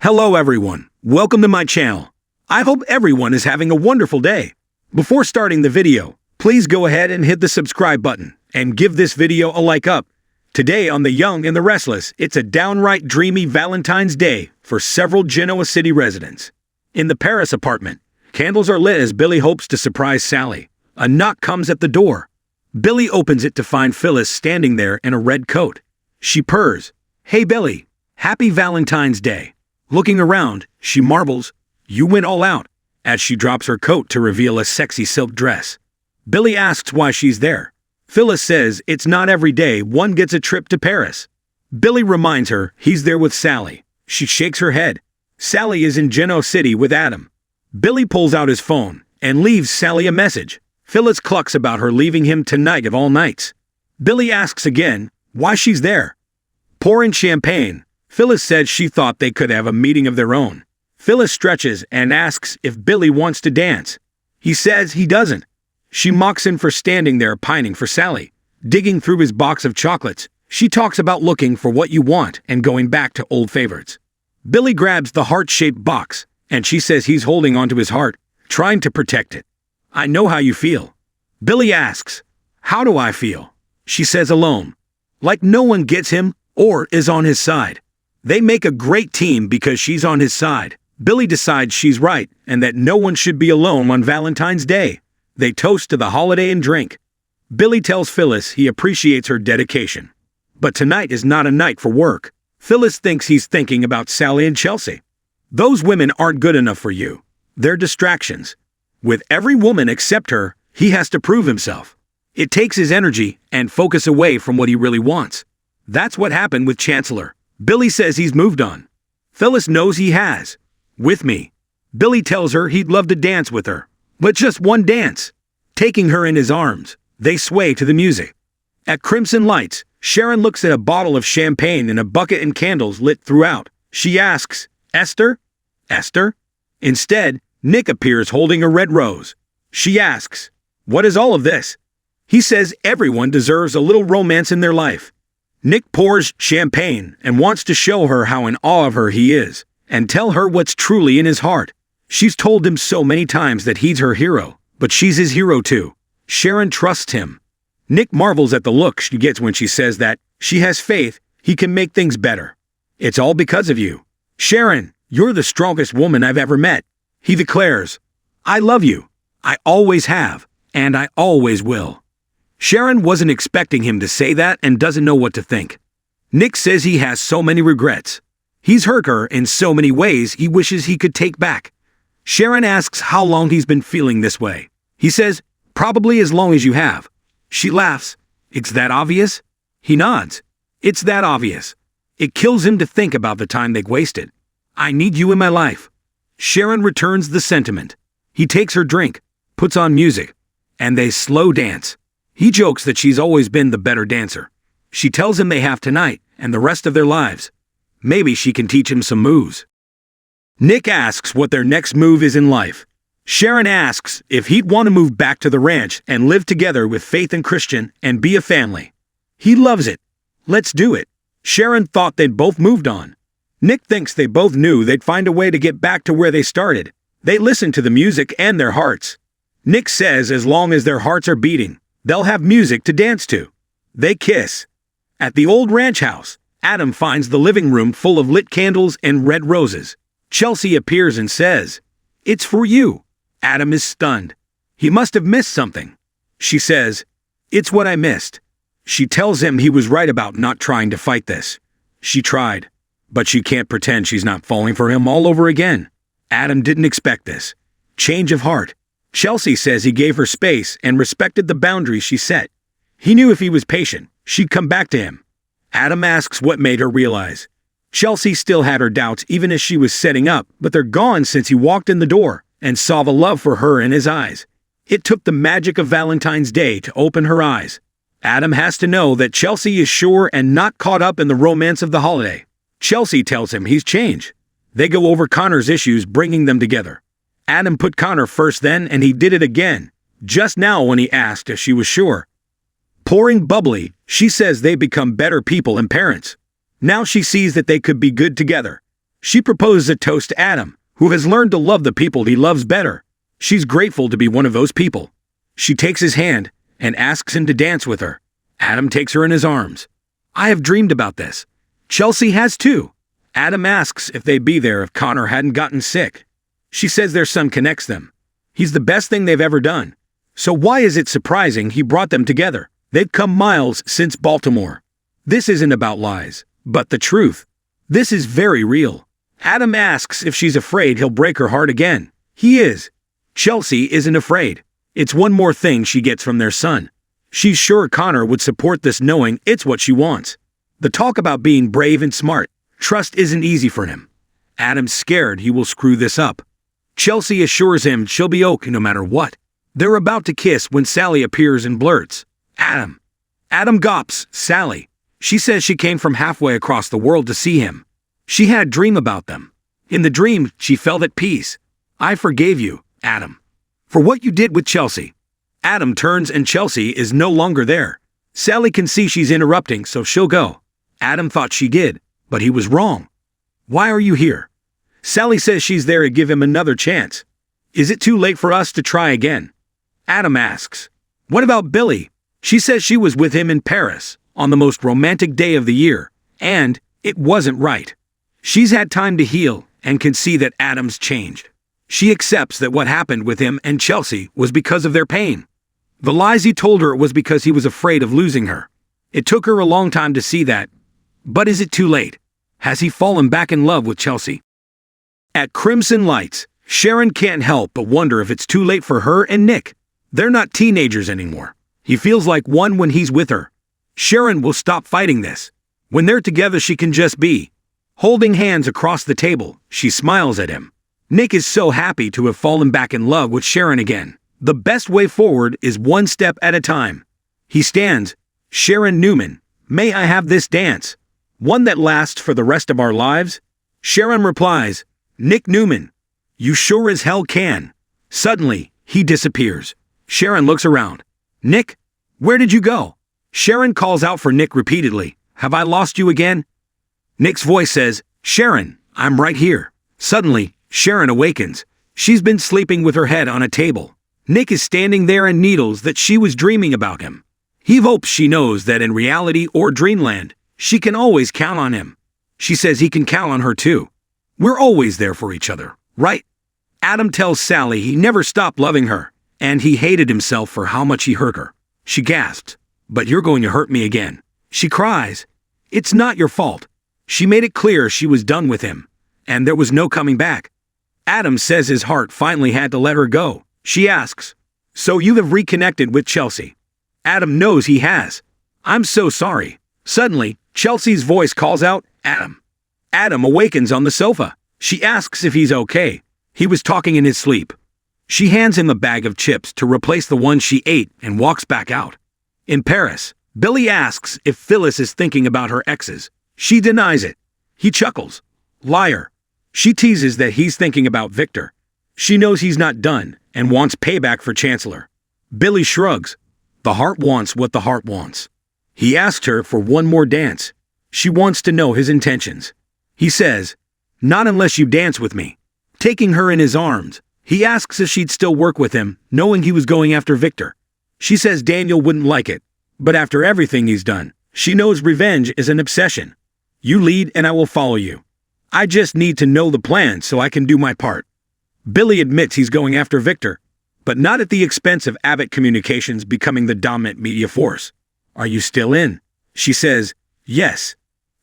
Hello everyone, welcome to my channel. I hope everyone is having a wonderful day. Before starting the video, please go ahead and hit the subscribe button and give this video a like up. Today on The Young and the Restless, it's a downright dreamy Valentine's Day for several Genoa City residents. In the Paris apartment, candles are lit as Billy hopes to surprise Sally. A knock comes at the door. Billy opens it to find Phyllis standing there in a red coat. She purrs, "Hey Billy, happy Valentine's Day." Looking around, she marvels, "You went all out," as she drops her coat to reveal a sexy silk dress. Billy asks why she's there. Phyllis says it's not every day one gets a trip to Paris. Billy reminds her he's there with Sally. She shakes her head. Sally is in Genoa City with Adam. Billy pulls out his phone and leaves Sally a message. Phyllis clucks about her leaving him tonight of all nights. Billy asks again why she's there. Pouring champagne, Phyllis said she thought they could have a meeting of their own. Phyllis stretches and asks if Billy wants to dance. He says he doesn't. She mocks him for standing there pining for Sally. Digging through his box of chocolates, she talks about looking for what you want and going back to old favorites. Billy grabs the heart-shaped box, and she says he's holding onto his heart, trying to protect it. "I know how you feel." Billy asks, "How do I feel?" She says alone. Like no one gets him or is on his side. They make a great team because she's on his side. Billy decides she's right and that no one should be alone on Valentine's Day. They toast to the holiday and drink. Billy tells Phyllis he appreciates her dedication. But tonight is not a night for work. Phyllis thinks he's thinking about Sally and Chelsea. Those women aren't good enough for you. They're distractions. With every woman except her, he has to prove himself. It takes his energy and focus away from what he really wants. That's what happened with Chancellor. Billy says he's moved on. Phyllis knows he has. With me. Billy tells her he'd love to dance with her. But just one dance. Taking her in his arms, they sway to the music. At Crimson Lights, Sharon looks at a bottle of champagne and a bucket and candles lit throughout. She asks, "Esther? Esther?" Instead, Nick appears holding a red rose. She asks, "What is all of this?" He says everyone deserves a little romance in their life. Nick pours champagne and wants to show her how in awe of her he is, and tell her what's truly in his heart. She's told him so many times that he's her hero, but she's his hero too. Sharon trusts him. Nick marvels at the look she gets when she says that she has faith he can make things better. "It's all because of you. Sharon, you're the strongest woman I've ever met." He declares, "I love you. I always have, and I always will." Sharon wasn't expecting him to say that and doesn't know what to think. Nick says he has so many regrets. He's hurt her in so many ways he wishes he could take back. Sharon asks how long he's been feeling this way. He says, "Probably as long as you have." She laughs. "It's that obvious?" He nods. "It's that obvious." It kills him to think about the time they've wasted. "I need you in my life." Sharon returns the sentiment. He takes her drink, puts on music, and they slow dance. He jokes that she's always been the better dancer. She tells him they have tonight and the rest of their lives. Maybe she can teach him some moves. Nick asks what their next move is in life. Sharon asks if he'd want to move back to the ranch and live together with Faith and Christian and be a family. He loves it. "Let's do it." Sharon thought they'd both moved on. Nick thinks they both knew they'd find a way to get back to where they started. They listen to the music and their hearts. Nick says as long as their hearts are beating, they'll have music to dance to. They kiss. At the old ranch house, Adam finds the living room full of lit candles and red roses. Chelsea appears and says, "It's for you." Adam is stunned. He must have missed something. She says, "It's what I missed." She tells him he was right about not trying to fight this. She tried, but she can't pretend she's not falling for him all over again. Adam didn't expect this. Change of heart. Chelsea says he gave her space and respected the boundaries she set. He knew if he was patient, she'd come back to him. Adam asks what made her realize. Chelsea still had her doubts even as she was setting up, but they're gone since he walked in the door and saw the love for her in his eyes. It took the magic of Valentine's Day to open her eyes. Adam has to know that Chelsea is sure and not caught up in the romance of the holiday. Chelsea tells him he's changed. They go over Connor's issues, bringing them together. Adam put Connor first then, and he did it again, just now when he asked if she was sure. Pouring bubbly, she says they become better people and parents. Now she sees that they could be good together. She proposes a toast to Adam, who has learned to love the people he loves better. She's grateful to be one of those people. She takes his hand and asks him to dance with her. Adam takes her in his arms. I have dreamed about this. Chelsea has too. Adam asks if they'd be there if Connor hadn't gotten sick. She says their son connects them. He's the best thing they've ever done. So why is it surprising he brought them together? They've come miles since Baltimore. This isn't about lies, but the truth. This is very real. Adam asks if she's afraid he'll break her heart again. He is. Chelsea isn't afraid. It's one more thing she gets from their son. She's sure Connor would support this, knowing it's what she wants. The talk about being brave and smart. Trust isn't easy for him. Adam's scared he will screw this up. Chelsea assures him she'll be okay no matter what. They're about to kiss when Sally appears and blurts, Adam. Adam gawps, Sally. She says she came from halfway across the world to see him. She had a dream about them. In the dream, she felt at peace. I forgave you, Adam, for what you did with Chelsea. Adam turns and Chelsea is no longer there. Sally can see she's interrupting, so she'll go. Adam thought she did, but he was wrong. Why are you here? Sally says she's there to give him another chance. Is it too late for us to try again? Adam asks, what about Billy? She says she was with him in Paris on the most romantic day of the year, and it wasn't right. She's had time to heal and can see that Adam's changed. She accepts that what happened with him and Chelsea was because of their pain. The lies he told her was because he was afraid of losing her. It took her a long time to see that. But is it too late? Has he fallen back in love with Chelsea? At Crimson Lights, Sharon can't help but wonder if it's too late for her and Nick. They're not teenagers anymore. He feels like one when he's with her. Sharon will stop fighting this. When they're together, she can just be. Holding hands across the table, she smiles at him. Nick is so happy to have fallen back in love with Sharon again. The best way forward is one step at a time. He stands. Sharon Newman, may I have this dance? One that lasts for the rest of our lives? Sharon replies, Nick Newman, you sure as hell can. Suddenly, he disappears. Sharon looks around. Nick, where did you go? Sharon calls out for Nick repeatedly. Have I lost you again? Nick's voice says, Sharon, I'm right here. Suddenly, Sharon awakens. She's been sleeping with her head on a table. Nick is standing there and needles that she was dreaming about him. He hopes she knows that in reality or dreamland, she can always count on him. She says he can count on her too. We're always there for each other, right? Adam tells Sally he never stopped loving her, and he hated himself for how much he hurt her. She gasps, but you're going to hurt me again. She cries. It's not your fault. She made it clear she was done with him, and there was no coming back. Adam says his heart finally had to let her go. She asks, so you have reconnected with Chelsea? Adam knows he has. I'm so sorry. Suddenly, Chelsea's voice calls out, Adam. Adam awakens on the sofa. She asks if he's okay. He was talking in his sleep. She hands him a bag of chips to replace the one she ate and walks back out. In Paris, Billy asks if Phyllis is thinking about her exes. She denies it. He chuckles. Liar. She teases that he's thinking about Victor. She knows he's not done and wants payback for Chancellor. Billy shrugs. The heart wants what the heart wants. He asked her for one more dance. She wants to know his intentions. He says, not unless you dance with me. Taking her in his arms, he asks if she'd still work with him, knowing he was going after Victor. She says Daniel wouldn't like it, but after everything he's done, she knows revenge is an obsession. You lead and I will follow you. I just need to know the plan so I can do my part. Billy admits he's going after Victor, but not at the expense of Abbott Communications becoming the dominant media force. Are you still in? She says, yes.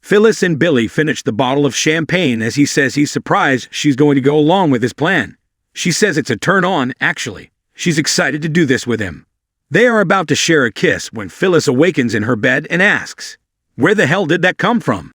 Phyllis and Billy finish the bottle of champagne as he says he's surprised she's going to go along with his plan. She says it's a turn on, actually. She's excited to do this with him. They are about to share a kiss when Phyllis awakens in her bed and asks, where the hell did that come from?